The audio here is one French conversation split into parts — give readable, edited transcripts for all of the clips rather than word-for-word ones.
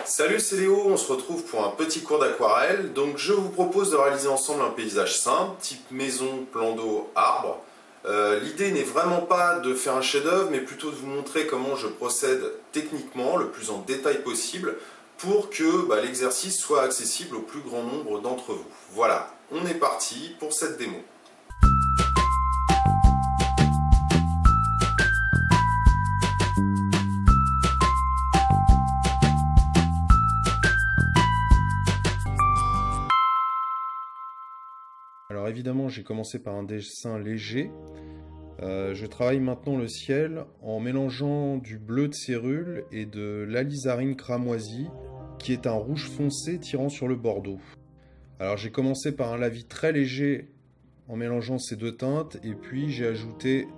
Salut, c'est Léo, on se retrouve pour un petit cours d'aquarelle. Donc je vous propose de réaliser ensemble un paysage simple, type maison, plan d'eau, arbre. L'idée n'est vraiment pas de faire un chef-d'œuvre, mais plutôt de vous montrer comment je procède techniquement, le plus en détail possible, pour que l'exercice soit accessible au plus grand nombre d'entre vous. Voilà, on est parti pour cette démo. Alors évidemment, j'ai commencé par un dessin léger. Je travaille maintenant le ciel en mélangeant du bleu de cérule et de l'alizarine cramoisie, qui est un rouge foncé tirant sur le bordeaux. Alors j'ai commencé par un lavis très léger en mélangeant ces deux teintes, et puis j'ai ajouté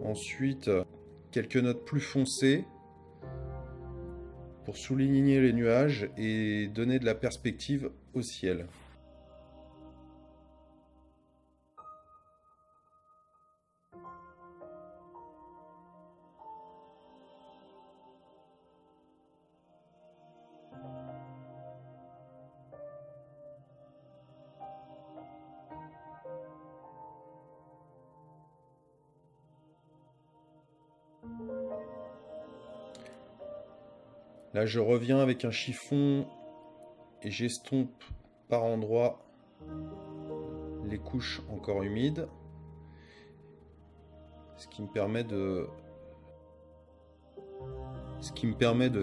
ensuite quelques notes plus foncées pour souligner les nuages et donner de la perspective au ciel. Là, je reviens avec un chiffon et j'estompe par endroits les couches encore humides, ce qui me permet de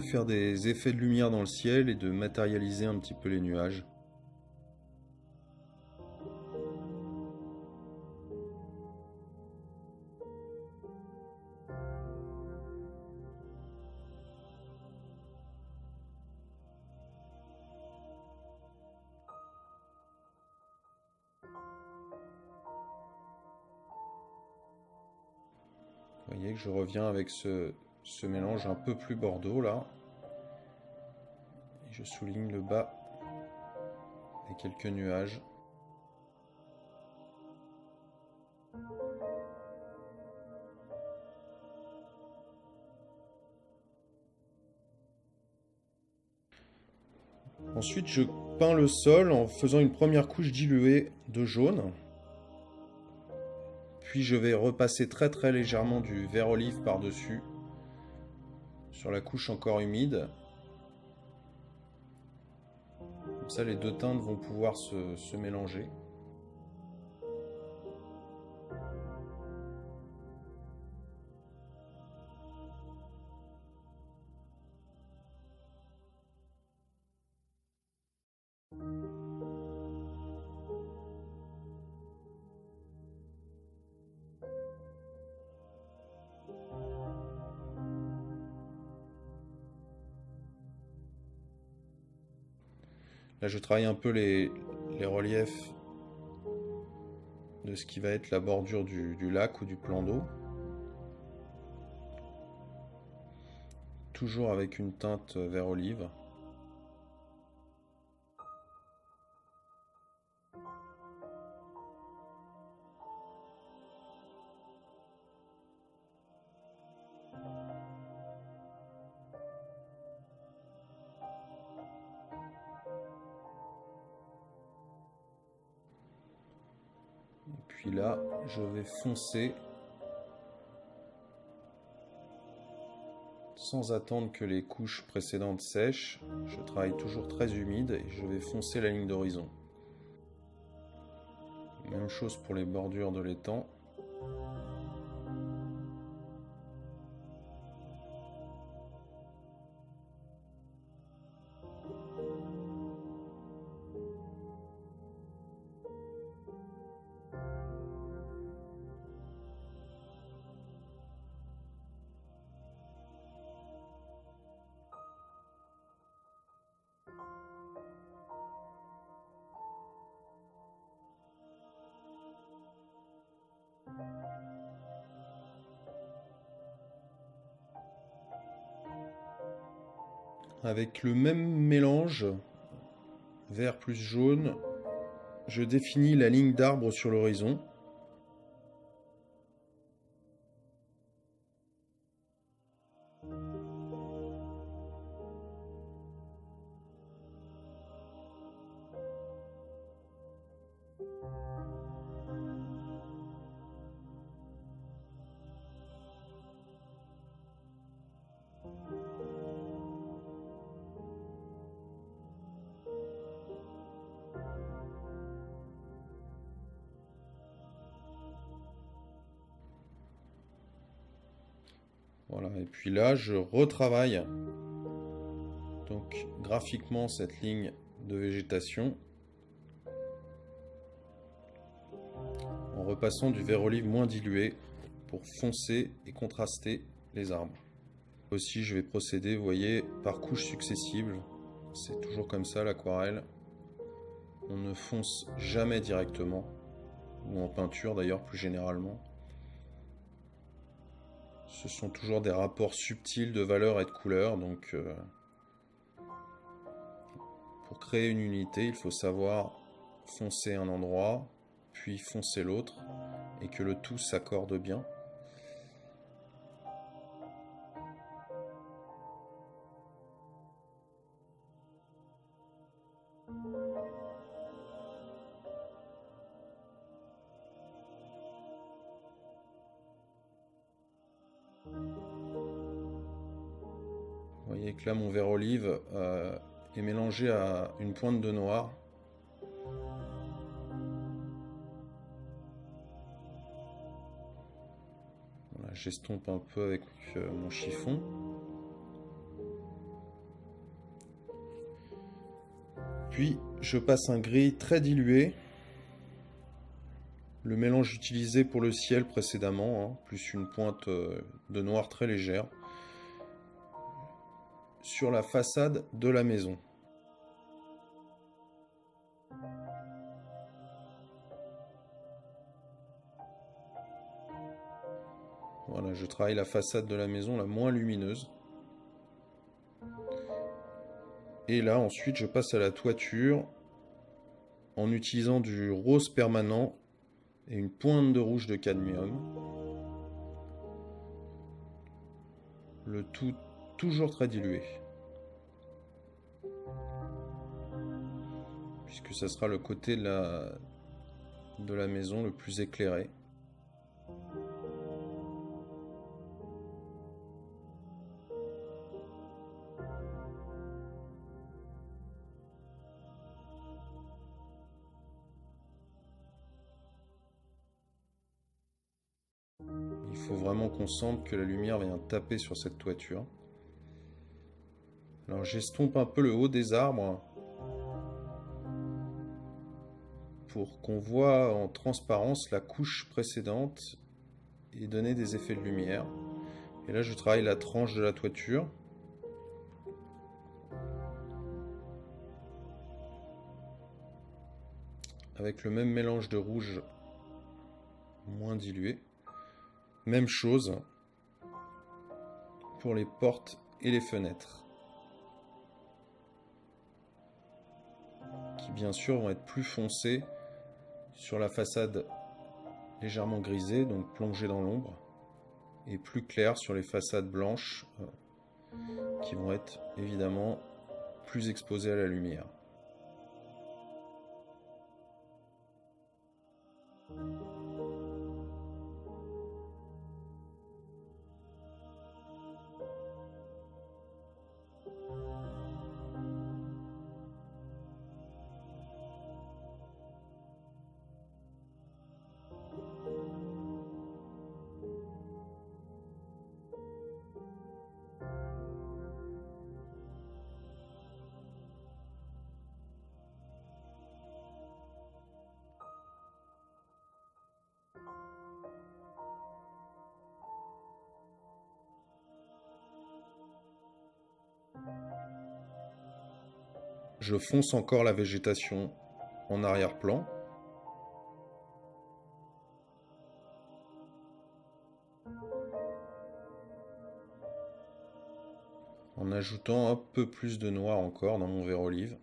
faire des effets de lumière dans le ciel et de matérialiser un petit peu les nuages. Vous voyez que je reviens avec ce mélange un peu plus bordeaux là. Et je souligne le bas et quelques nuages. Ensuite, je peins le sol en faisant une première couche diluée de jaune. Puis je vais repasser très légèrement du vert olive par-dessus, sur la couche encore humide. Comme ça, les deux teintes vont pouvoir se mélanger. Là, je travaille un peu les reliefs de ce qui va être la bordure du lac ou du plan d'eau. Toujours avec une teinte vert olive. Et puis là, je vais foncer sans attendre que les couches précédentes sèchent. Je travaille toujours très humide et je vais foncer la ligne d'horizon. Même chose pour les bordures de l'étang. Avec le même mélange, vert plus jaune, je définis la ligne d'arbre sur l'horizon. Voilà, et puis là, je retravaille donc graphiquement cette ligne de végétation en repassant du vert olive moins dilué pour foncer et contraster les arbres. Aussi, je vais procéder, vous voyez, par couches successives. C'est toujours comme ça l'aquarelle. On ne fonce jamais directement, ou en peinture d'ailleurs plus généralement. Ce sont toujours des rapports subtils de valeur et de couleur, donc pour créer une unité, il faut savoir foncer un endroit, puis foncer l'autre, et que le tout s'accorde bien. Vous voyez que là, mon vert olive est mélangé à une pointe de noir. Voilà, j'estompe un peu avec mon chiffon. Puis, je passe un gris très dilué. Le mélange utilisé pour le ciel précédemment, hein, plus une pointe de noir très légère, sur la façade de la maison. Voilà, je travaille la façade de la maison la moins lumineuse. Et là, ensuite, je passe à la toiture en utilisant du rose permanent et une pointe de rouge de cadmium. Le tout toujours très dilué. Puisque ça sera le côté de la maison le plus éclairé. Il faut vraiment qu'on sente que la lumière vient taper sur cette toiture. Alors j'estompe un peu le haut des arbres pour qu'on voit en transparence la couche précédente et donner des effets de lumière. Et là je travaille la tranche de la toiture. Avec le même mélange de rouge moins dilué. Même chose pour les portes et les fenêtres, qui bien sûr vont être plus foncées sur la façade légèrement grisée, donc plongée dans l'ombre, et plus claires sur les façades blanches, qui vont être évidemment plus exposées à la lumière. Je fonce encore la végétation en arrière-plan. En ajoutant un peu plus de noir encore dans mon vert olive.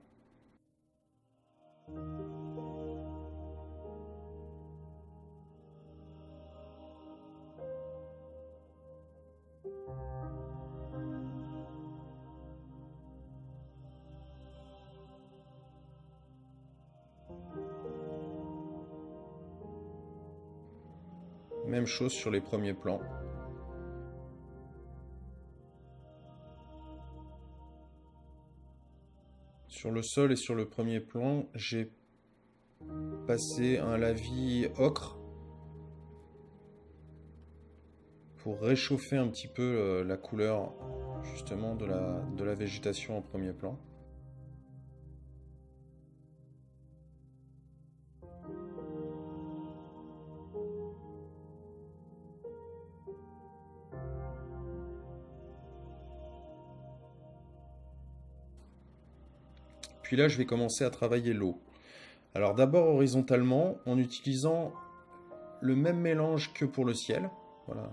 Même chose sur les premiers plans. Sur le sol et sur le premier plan, j'ai passé un lavis ocre pour réchauffer un petit peu la couleur justement de la végétation en premier plan. Puis là, je vais commencer à travailler l'eau. Alors d'abord horizontalement, en utilisant le même mélange que pour le ciel. Voilà.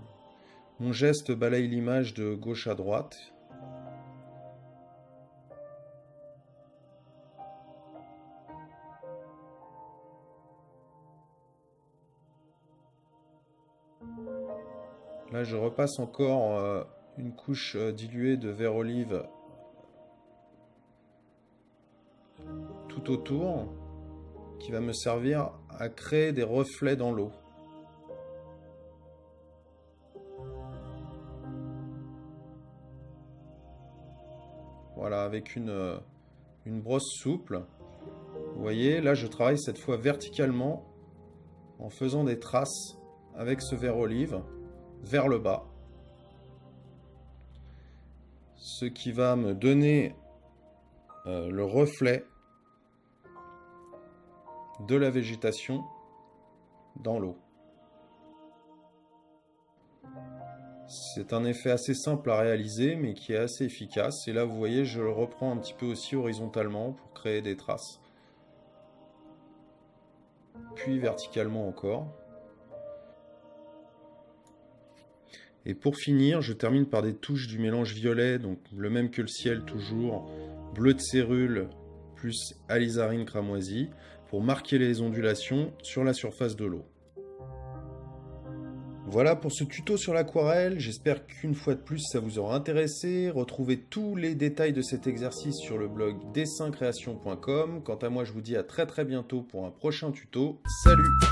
Mon geste balaye l'image de gauche à droite. Là, je repasse encore une couche diluée de vert olive tout autour, qui va me servir à créer des reflets dans l'eau. Voilà, avec une brosse souple. Vous voyez, là je travaille cette fois verticalement en faisant des traces avec ce vert olive vers le bas. Ce qui va me donner le reflet de la végétation dans l'eau. C'est un effet assez simple à réaliser, mais qui est assez efficace. Et là, vous voyez, je le reprends un petit peu aussi horizontalement pour créer des traces. Puis verticalement encore. Et pour finir, je termine par des touches du mélange violet, donc le même que le ciel toujours, bleu de cérule plus alizarine cramoisie, pour marquer les ondulations sur la surface de l'eau. Voilà pour ce tuto sur l'aquarelle, j'espère qu'une fois de plus ça vous aura intéressé. Retrouvez tous les détails de cet exercice sur le blog dessincreation.com. Quant à moi, je vous dis à très bientôt pour un prochain tuto. Salut!